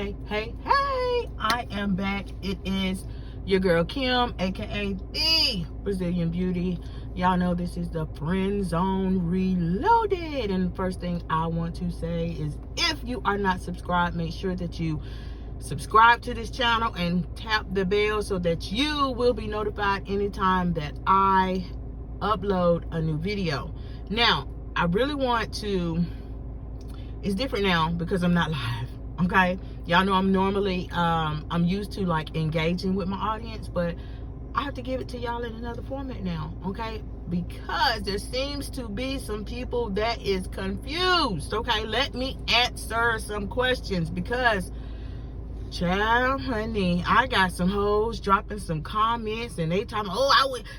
Hey, I am back. It is your girl Kim, aka the Brazilian Beauty. Y'all know this is the Friend Zone Reloaded. And the first thing I want to say is, if you are not subscribed, make sure that you subscribe to this channel and tap the bell so that you will be notified anytime that I upload a new video. Now, I really want to, it's different now because I'm not live. Okay, y'all know I'm normally I'm used to like engaging with my audience, but I have to give it to y'all in another format now. Okay, because there seems to be some people that is confused. Okay, let me answer some questions, because child, honey, I got some hoes dropping some comments and they talking,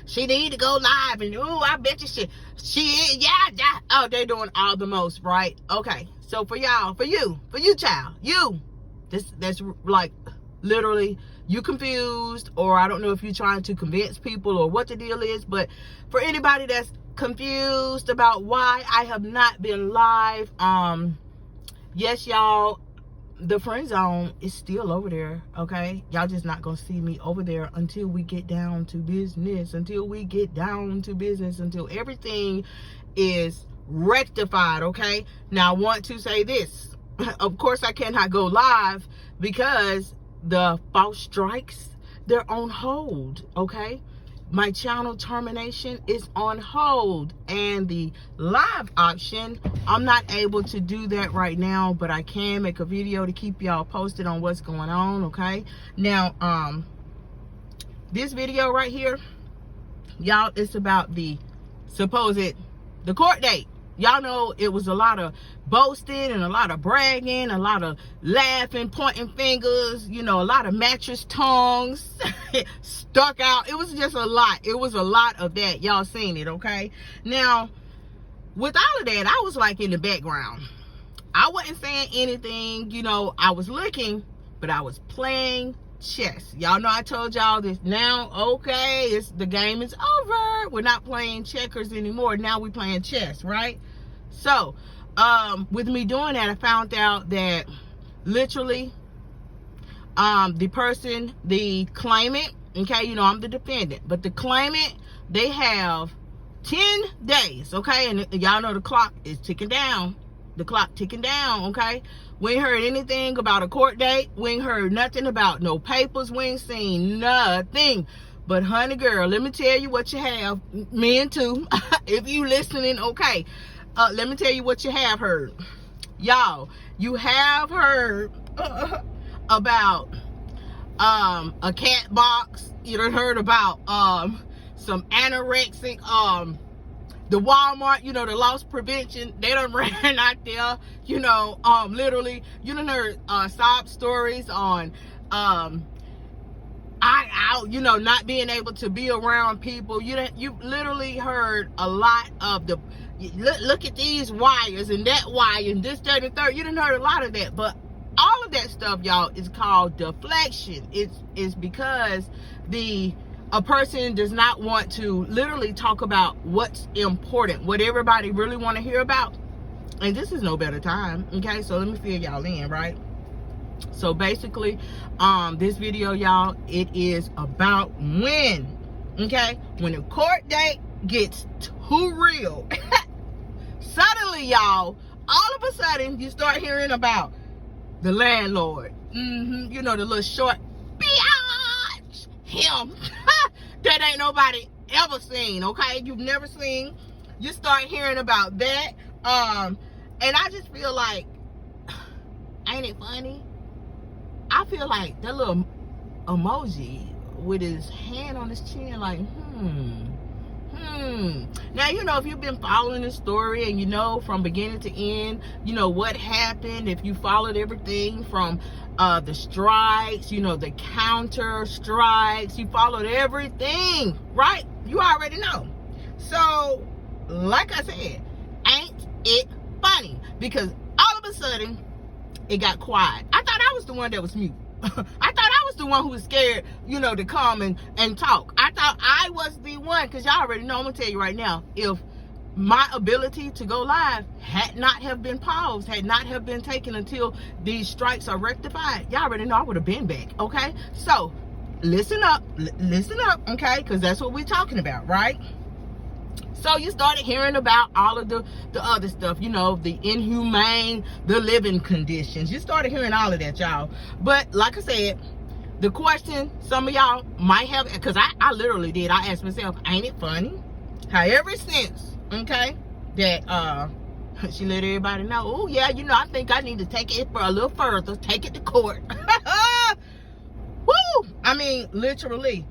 she need to go live, and I bet you she is, yeah. Oh, they doing all the most, right? Okay, so for y'all, for you child, that's like literally you confused, or I don't know if you're trying to convince people or what the deal is, but for anybody that's confused about why I have not been live, yes, y'all, the friend zone is still over there. Okay, y'all just not gonna see me over there until we get down to business, until everything is rectified. Okay, now I want to say this. Of course I cannot go live because the false strikes, they're on hold. Okay, my channel termination is on hold, and the live option, I'm not able to do that right now, but I can make a video to keep y'all posted on what's going on. Okay, now this video right here, y'all, it's about the court date. Y'all know it was a lot of boasting and a lot of bragging, a lot of laughing, pointing fingers, a lot of mattress tongues stuck out. It was just a lot. It was a lot of that. Y'all seen it, okay? Now, with all of that, I was like in the background. I wasn't saying anything, I was looking, but I was playing chess. Y'all know I told y'all this. Now, okay, the game is over. We're not playing checkers anymore. Now we're playing chess, right? So with me doing that, I found out that literally the person, the claimant, okay, I'm the defendant, but the claimant, they have 10 days, okay, and y'all know the clock is ticking down. Okay, we ain't heard anything about a court date. We ain't heard nothing about no papers. We ain't seen nothing. But honey girl, let me tell you what you have. Men too, if you listening, okay, let me tell you what you have heard. Y'all, you have heard about a cat box. You done heard about some anorexic, the Walmart, the loss prevention, they done ran out there, literally, you done heard sob stories on not being able to be around people. You literally heard a lot of the, look at these wires and that wire and this, that, and third. You done heard a lot of that, but all of that stuff, y'all, is called deflection. It's because a person does not want to literally talk about what's important, what everybody really want to hear about. And this is no better time, okay? So let me fill y'all in, right? So basically, this video, y'all, it is about when the court date gets too real. Suddenly, y'all, all of a sudden, you start hearing about the landlord. The little short biatch, him. That ain't nobody ever seen, okay? You've never seen. You start hearing about that. And I just feel like, ain't it funny? I feel like that little emoji with his hand on his chin, like, Now, if you've been following the story and from beginning to end, what happened, if you followed everything from the strikes, the counter strikes, you followed everything, right? You already know. So, like I said, ain't it funny? Because all of a sudden, it got quiet. I thought I was the one that was mute. I thought I was the one who was scared, to come and talk. I thought I was the one, because y'all already know, I'm going to tell you right now, if my ability to go live had not have been paused, had not have been taken until these strikes are rectified, y'all already know I would have been back. Okay, so listen up, okay, because that's what we're talking about, right? So you started hearing about all of the other stuff, you know, the inhumane, the living conditions. You started hearing all of that, y'all. But like I said, the question some of y'all might have, because I literally did, I asked myself, ain't it funny how ever since, okay, that she let everybody know, oh yeah, you know, I think I need to take it for a little further, take it to court. Woo! I mean, literally,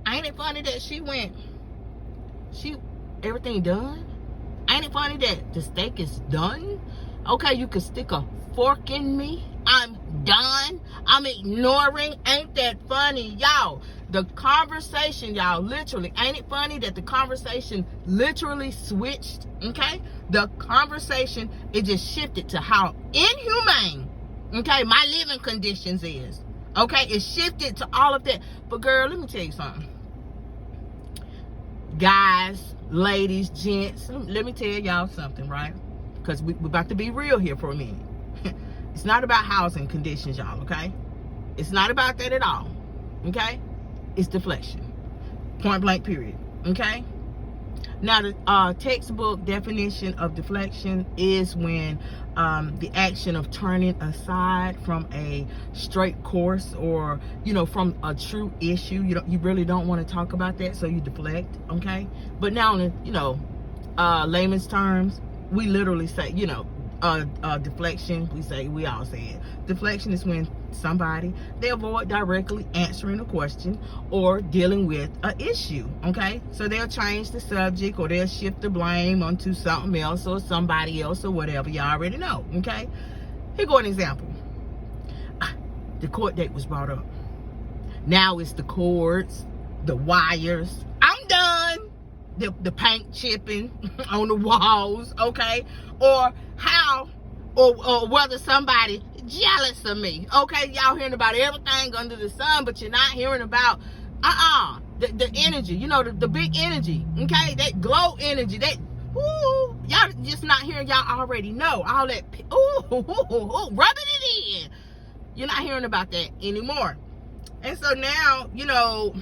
ain't it funny that everything done? Ain't it funny that the steak is done? Okay, you could stick a fork in me. I'm done. I'm ignoring. Ain't that funny, y'all? The conversation, y'all, literally, ain't it funny that the conversation literally switched? Okay, the conversation, it just shifted to how inhumane, okay, my living conditions is. Okay, it shifted to all of that. But girl, let me tell you something. Guys, ladies, gents, let me tell y'all something, right? Because we're about to be real here for a minute. It's not about housing conditions, y'all, okay? It's not about that at all, okay? It's deflection. Point blank, period, okay? Now, the textbook definition of deflection is when the action of turning aside from a straight course, or, you know, from a true issue. You really don't want to talk about that, so you deflect, okay? But now, in, you know, layman's terms, we literally say, you know, deflection, we all say it. Deflection is when somebody, they avoid directly answering a question or dealing with an issue, okay? So they'll change the subject, or they'll shift the blame onto something else or somebody else or whatever. You already know, okay? Here go an example. The court date was brought up. Now it's the cords, the wires. I'm done. The paint chipping on the walls, okay? Or how, or whether somebody jealous of me, okay? Y'all hearing about everything under the sun, but you're not hearing about the energy, you know, the big energy, okay? That glow energy, that y'all just not hearing. Y'all already know all that rubbing it in. You're not hearing about that anymore. And so now, you know,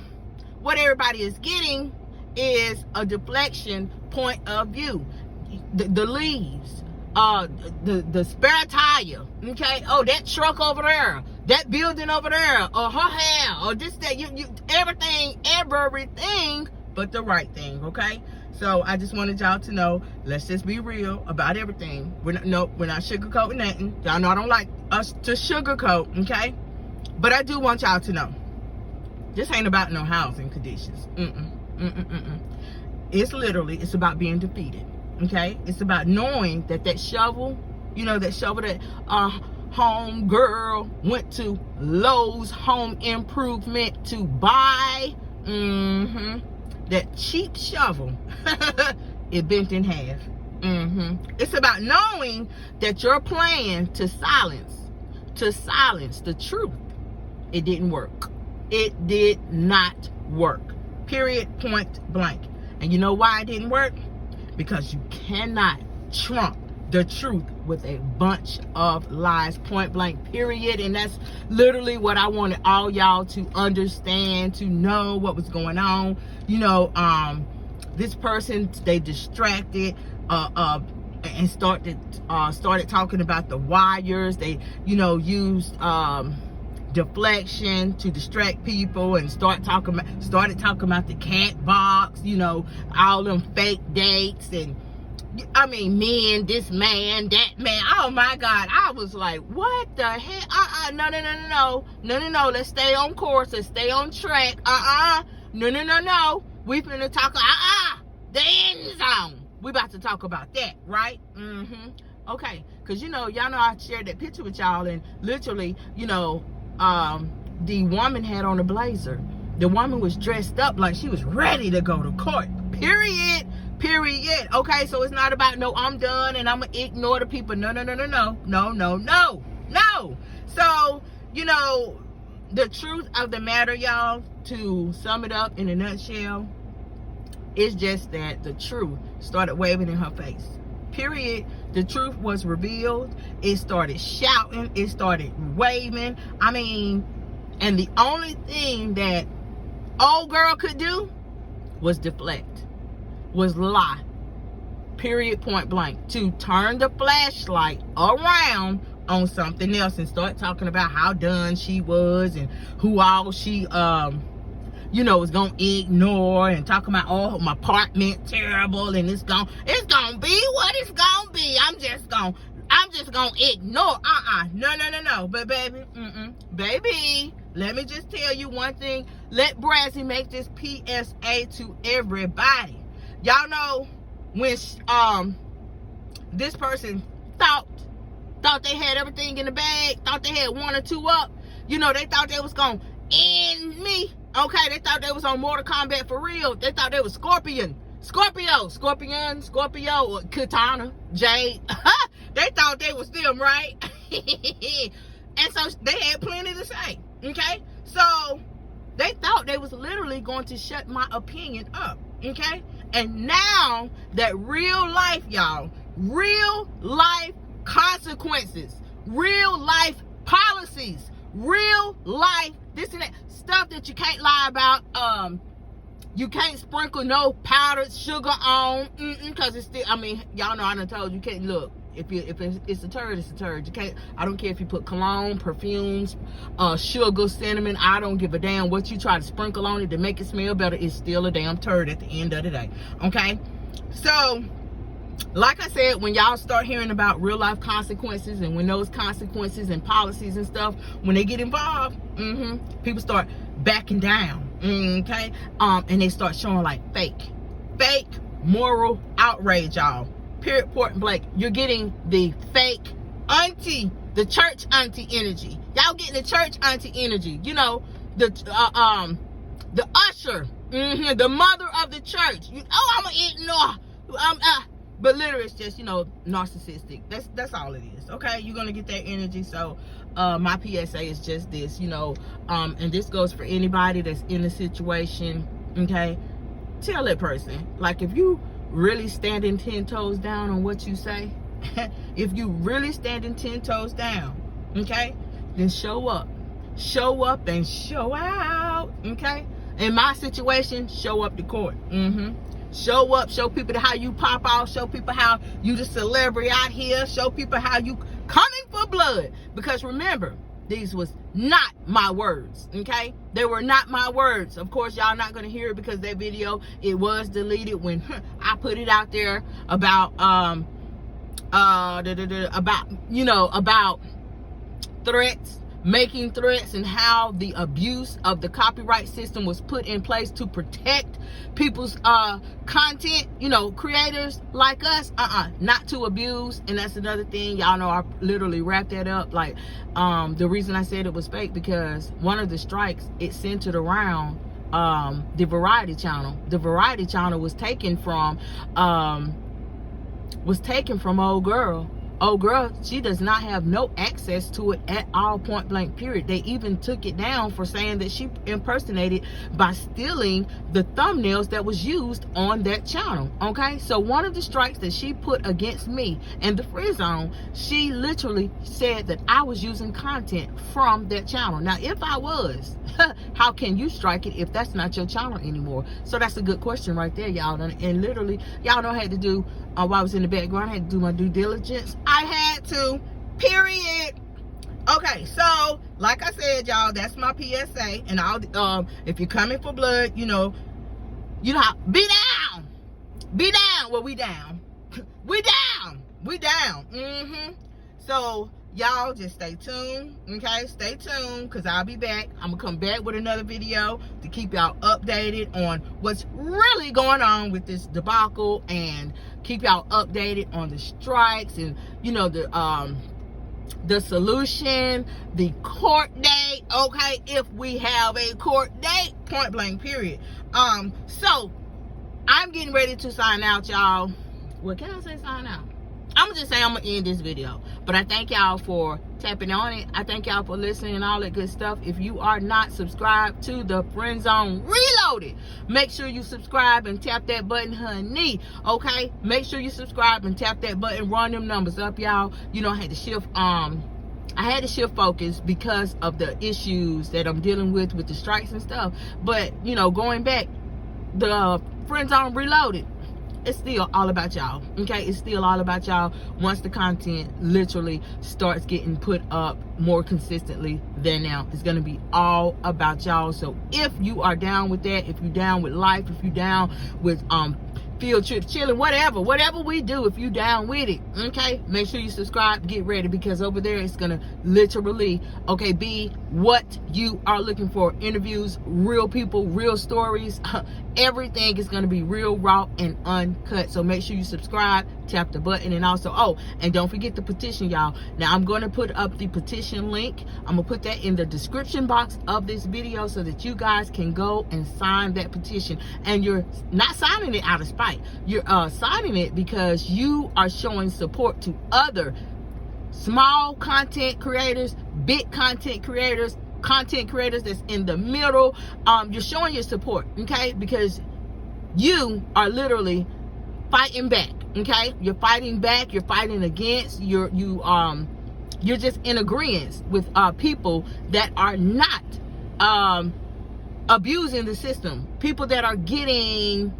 what everybody is getting is a deflection point of view. The leaves, the spare tire, okay? Oh, that truck over there, that building over there, or her hair, or this, that, you everything but the right thing, okay? So I just wanted y'all to know, let's just be real about everything. We're not sugarcoating nothing. Y'all know I don't like us to sugarcoat, okay? But I do want y'all to know, this ain't about no housing conditions. It's about being defeated, okay? It's about knowing that shovel, you know, that shovel that home girl went to Lowe's Home Improvement to buy, that cheap shovel, it bent in half. It's about knowing that your plan to silence the truth, it didn't work. It did not work. Period, point blank. And you know why it didn't work? Because you cannot trump the truth with a bunch of lies, point blank, period. And that's literally what I wanted all y'all to understand, to know what was going on. You know, this person, they distracted and started talking about the wires. They, you know, used deflection to distract people and started talking about the cat box, you know, all them fake dates, and I mean, men, this man, that man. Oh my God, I was like, what the heck? No, let's stay on course, let's stay on track. No, we finna talk the end zone. We about to talk about that, right? Okay, because you know, y'all know I shared that picture with y'all, and literally, you know, the woman had on a blazer. The woman was dressed up like she was ready to go to court. Period. Okay, so it's not about, no, I'm done and I'm gonna ignore the people. No. So, you know, the truth of the matter, y'all, to sum it up in a nutshell, It's just that the truth started waving in her face. Period. The truth was revealed. It started shouting. It started waving. I mean, and the only thing that old girl could do was deflect, was lie. Period, point blank. To turn the flashlight around on something else and start talking about how done she was and who all she was gonna ignore, and talking about, oh, my apartment terrible and it's gonna be what it's gonna be. I'm just gonna ignore. No. But baby, baby, let me just tell you one thing. Let Brazzy make this PSA to everybody. Y'all know when this person thought they had everything in the bag, thought they had one or two up, they thought they was gonna end me. Okay, they thought they was on Mortal Kombat for real. They thought they was Scorpion, or Katana, Jade. They thought they was them, right? And so they had plenty to say. Okay, so they thought they was literally going to shut my opinion up. Okay, and now that real life, y'all, real life consequences, real life policies, real life this and that stuff that you can't lie about. You can't sprinkle no powdered sugar on, because it's still, I mean, y'all know I done told you can't. Look, if it's a turd, it's a turd. You can't. I don't care if you put cologne, perfumes, sugar, cinnamon. I don't give a damn what you try to sprinkle on it to make it smell better. It's still a damn turd at the end of the day. Okay, so like I said, when y'all start hearing about real life consequences, and when those consequences and policies and stuff, when they get involved, people start backing down. Okay, and they start showing like fake moral outrage, y'all. Period, point blank. You're getting the fake auntie, the church auntie energy. Y'all getting the church auntie energy. The usher, the mother of the church. I'm gonna ignore. But literally, it's just, narcissistic. That's all it is. Okay, you're gonna get that energy. So my PSA is just this, and this goes for anybody that's in a situation. Okay, tell that person, like, if you really standing 10 toes down on what you say, if you really standing 10 toes down, okay, then show up and show out. Okay, in my situation, show up to court. Show up, show people how you pop off, show people how you the celebrity out here, show people how you coming for blood. Because remember, these was not my words, okay? They were not my words. Of course, y'all not gonna hear it because that video, it was deleted when I put it out there about about threats, making threats, and how the abuse of the copyright system was put in place to protect people's content, creators like us, not to abuse. And that's another thing, y'all know I literally wrapped that up. Like, the reason I said it was fake, because one of the strikes, it centered around the variety channel. The variety channel was taken from old girl. She does not have no access to it at all, point blank, period. They even took it down for saying that she impersonated by stealing the thumbnails that was used on that channel. Okay, so one of the strikes that she put against me and the Free Zone, she literally said that I was using content from that channel. Now, if I was, how can you strike it if that's not your channel anymore? So that's a good question right there, y'all. And literally, y'all know I had to do, while I was in the background, I had to do my due diligence. I had to, period. Okay, so like I said, y'all, that's my PSA. And I'll if you're coming for blood, be down. Well, we down. we down. So y'all just stay tuned. Okay, stay tuned, because I'll be back. I'm gonna come back with another video to keep y'all updated on what's really going on with this debacle, and keep y'all updated on the strikes, and the solution, the court date. Okay, if we have a court date, point blank, period. So I'm getting ready to sign out, y'all. Well, can I say sign out? I'm just saying I'm gonna end this video, but I thank y'all for tapping on it. I thank y'all for listening and all that good stuff. If you are not subscribed to the Friend Zone Reloaded, make sure you subscribe and tap that button, honey. Okay, make sure you subscribe and tap that button. Run them numbers up, y'all. You know, I had to shift focus because of the issues that I'm dealing with the strikes and stuff. But you know, going back, the Friend Zone Reloaded, it's still all about y'all. Okay, it's still all about y'all once the content literally starts getting put up more consistently than now. It's gonna be all about y'all. So if you are down with that, if you're down with life, if you're down with field trip, chilling, whatever we do, if you down with it, okay, make sure you subscribe, get ready, because over there it's gonna literally, okay, be what you are looking for. Interviews, real people, real stories, everything is gonna be real, raw, and uncut. So make sure you subscribe, tap the button, and also, oh, and don't forget the petition, y'all. Now I'm gonna put up the petition link. I'm gonna put that in the description box of this video so that you guys can go and sign that petition. And you're not signing it out of spite. You're signing it because you are showing support to other small content creators, big content creators that's in the middle. You're showing your support, okay? Because you are literally fighting back, okay? You're fighting back, you're fighting against, you're just in agreement with people that are not abusing the system, people that are getting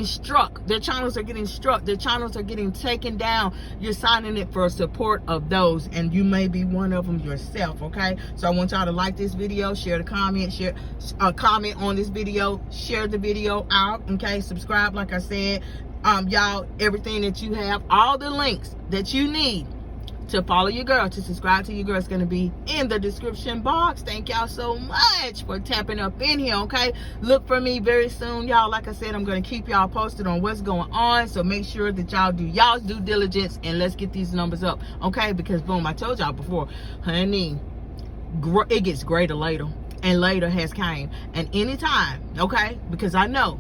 struck. Their channels are getting struck. Their channels are getting taken down. You're signing it for support of those, and you may be one of them yourself, okay? So I want y'all to like this video, share the comment, share a comment on this video, share the video out, okay? Subscribe, like I said. Y'all, everything that you have, all the links that you need to follow your girl, to subscribe to your girl, is going to be in the description box. Thank y'all so much for tapping up in here, okay? Look for me very soon, y'all. Like I said, I'm going to keep y'all posted on what's going on, so make sure that y'all do y'all's due diligence, and let's get these numbers up, okay? Because boom, I told y'all before, honey, it gets greater later, and later has came. And anytime, okay, because I know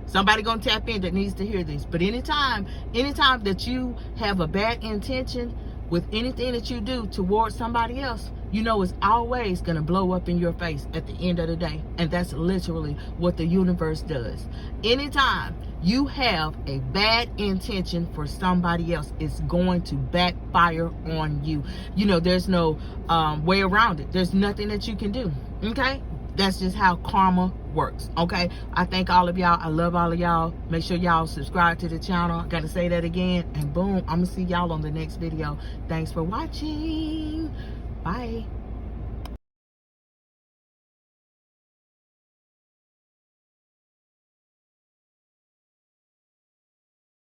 somebody gonna tap in that needs to hear this, but anytime that you have a bad intention with anything that you do towards somebody else, you know it's always gonna blow up in your face at the end of the day. And that's literally what the universe does. Anytime you have a bad intention for somebody else, it's going to backfire on you. You know, there's no way around it. There's nothing that you can do, okay? That's just how karma works, okay? I thank all of y'all. I love all of y'all. Make sure y'all subscribe to the channel. I gotta say that again. And boom, I'm gonna see y'all on the next video. Thanks for watching. Bye.